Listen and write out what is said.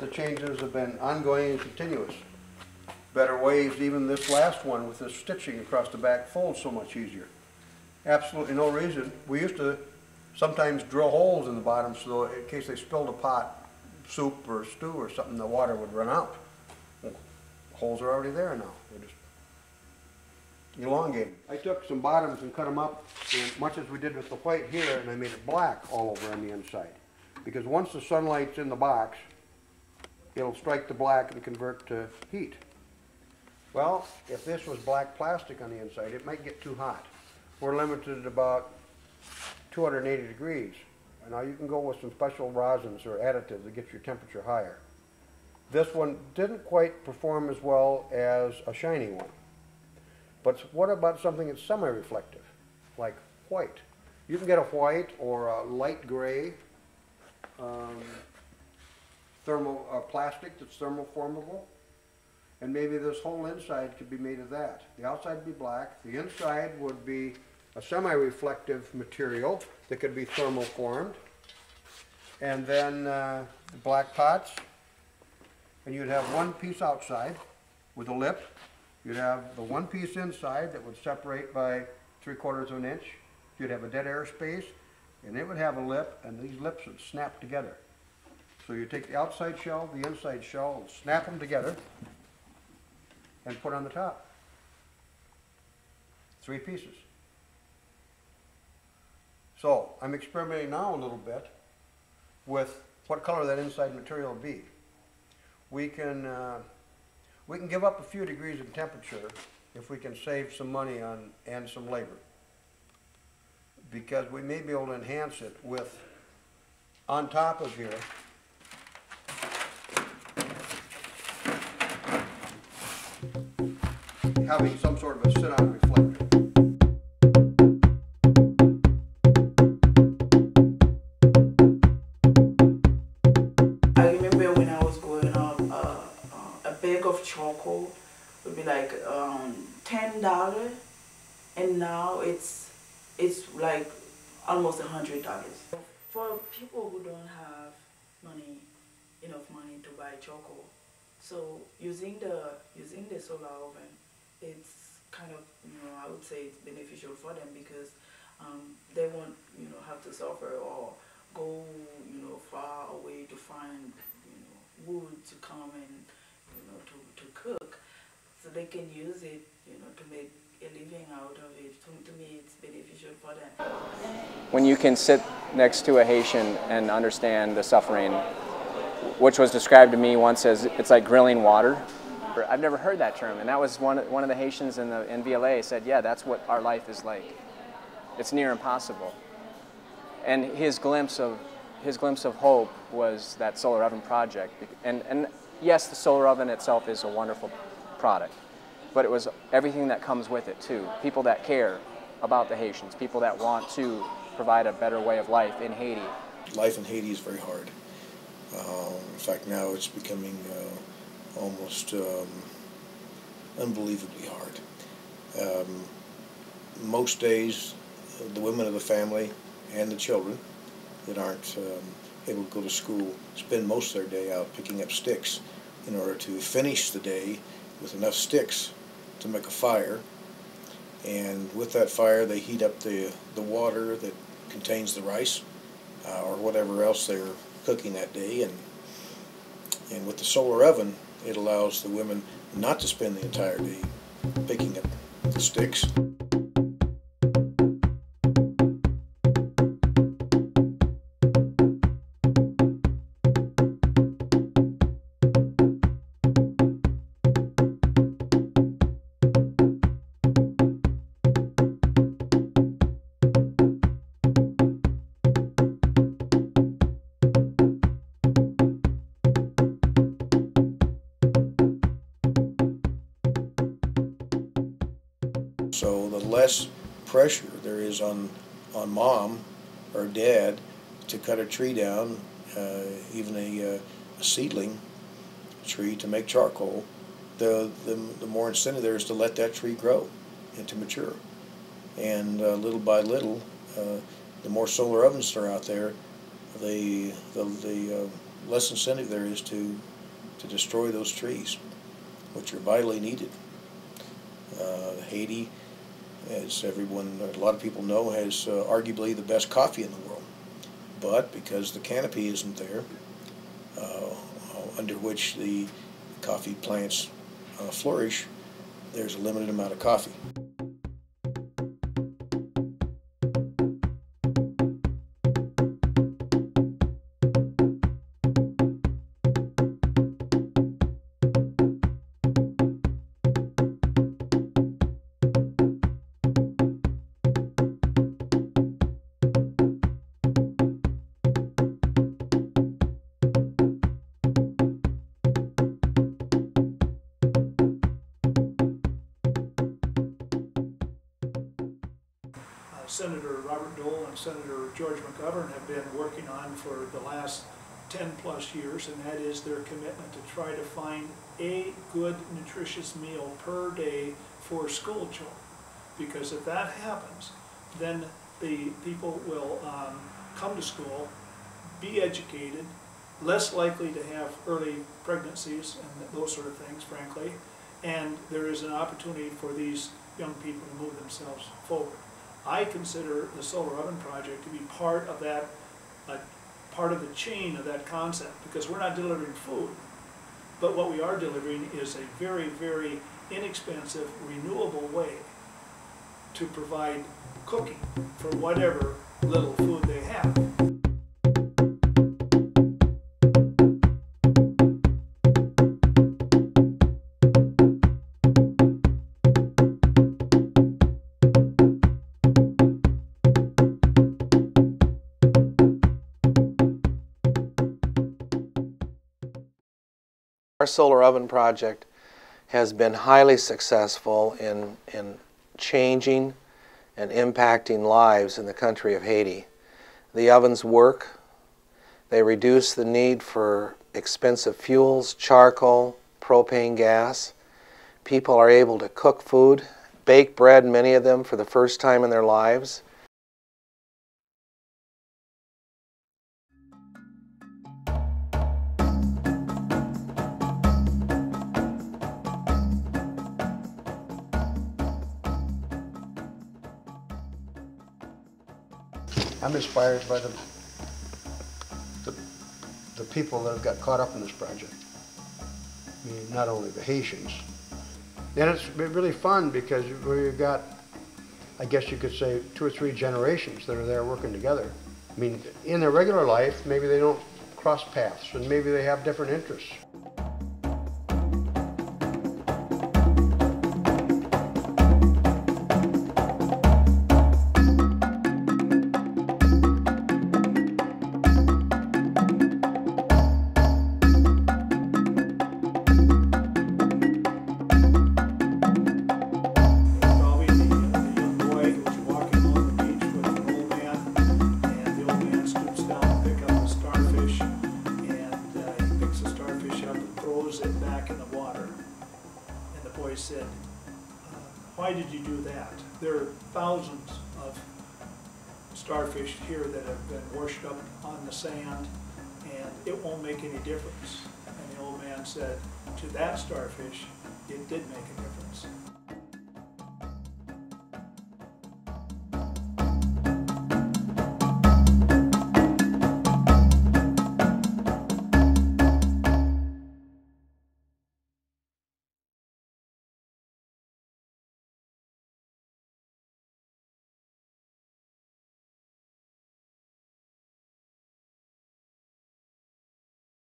the changes have been ongoing and continuous. Better ways, even this last one with this stitching across the back folds so much easier. Absolutely no reason. We used to sometimes drill holes in the bottom so in case they spilled a pot, soup or stew or something, the water would run out. Well, holes are already there now. They're just elongated. I took some bottoms and cut them up, and much as we did with the white here, and I made it black all over on the inside. Because once the sunlight's in the box, it'll strike the black and convert to heat. Well, if this was black plastic on the inside, it might get too hot. We're limited at about 280 degrees. And now you can go with some special rosins or additives that get your temperature higher. This one didn't quite perform as well as a shiny one. But what about something that's semi-reflective, like white? You can get a white or a light gray plastic that's thermoformable, and maybe this whole inside could be made of that. The outside would be black, the inside would be a semi-reflective material that could be thermoformed, and then the black pots, and you'd have one piece outside with a lip. You'd have the one piece inside that would separate by 3/4 of an inch. You'd have a dead air space, and it would have a lip, and these lips would snap together. So you take the outside shell, the inside shell, and snap them together, and put on the top. 3 pieces. So I'm experimenting now a little bit with what color that inside material will be. We can give up a few degrees of temperature if we can save some money and some labor, because we may be able to enhance it with, on top of here, having some sort of a sit-on reflector. I remember when I was growing up, a bag of charcoal would be like $10, and now it's like almost $100. For people who don't have enough money to buy charcoal, so using the solar oven, it's kind of, I would say it's beneficial for them, because they won't have to suffer or go far away to find wood to come and to cook. So they can use it to make a living out of it. To me, it's beneficial for them. When you can sit next to a Haitian and understand the suffering, which was described to me once as it's like grilling water. I've never heard that term, and that was one of the Haitians in the NVLA said, yeah, that's what our life is like. It's near impossible. And his glimpse of hope was that solar oven project. And yes, the solar oven itself is a wonderful product, but it was everything that comes with it too. People that care about the Haitians, people that want to provide a better way of life in Haiti. Life in Haiti is very hard. In fact, now it's becoming almost unbelievably hard. Most days, the women of the family and the children that aren't able to go to school spend most of their day out picking up sticks in order to finish the day with enough sticks to make a fire. And with that fire, they heat up the water that contains the rice or whatever else they're cooking that day. And with the solar oven, it allows the women not to spend the entire day picking up the sticks. So the less pressure there is on mom or dad to cut a tree down, even a seedling tree to make charcoal, the more incentive there is to let that tree grow and to mature. And little by little, the more solar ovens that are out there, the less incentive there is to destroy those trees, which are vitally needed. Haiti, as everyone, a lot of people know, has arguably the best coffee in the world. But because the canopy isn't there, under which the coffee plants flourish, there's a limited amount of coffee. Senator Robert Dole and Senator George McGovern have been working on for the last 10+ years, and that is their commitment to try to find a good nutritious meal per day for school children. Because if that happens, then the people will come to school, be educated, less likely to have early pregnancies and those sort of things, frankly, and there is an opportunity for these young people to move themselves forward. I consider the Solar Oven Project to be part of that, part of the chain of that concept, because we're not delivering food, but what we are delivering is a very, very inexpensive, renewable way to provide cooking for whatever little food they have. Our solar oven project has been highly successful in changing and impacting lives in the country of Haiti. The ovens work. They reduce the need for expensive fuels, charcoal, propane gas. People are able to cook food, bake bread, many of them for the first time in their lives. I'm inspired by the people that have got caught up in this project. I mean, not only the Haitians. And it's been really fun because we've got, I guess you could say, 2 or 3 generations that are there working together. I mean, in their regular life, maybe they don't cross paths and maybe they have different interests. Said, why did you do that? There are thousands of starfish here that have been washed up on the sand, and it won't make any difference. And the old man said, to that starfish, it did make a difference.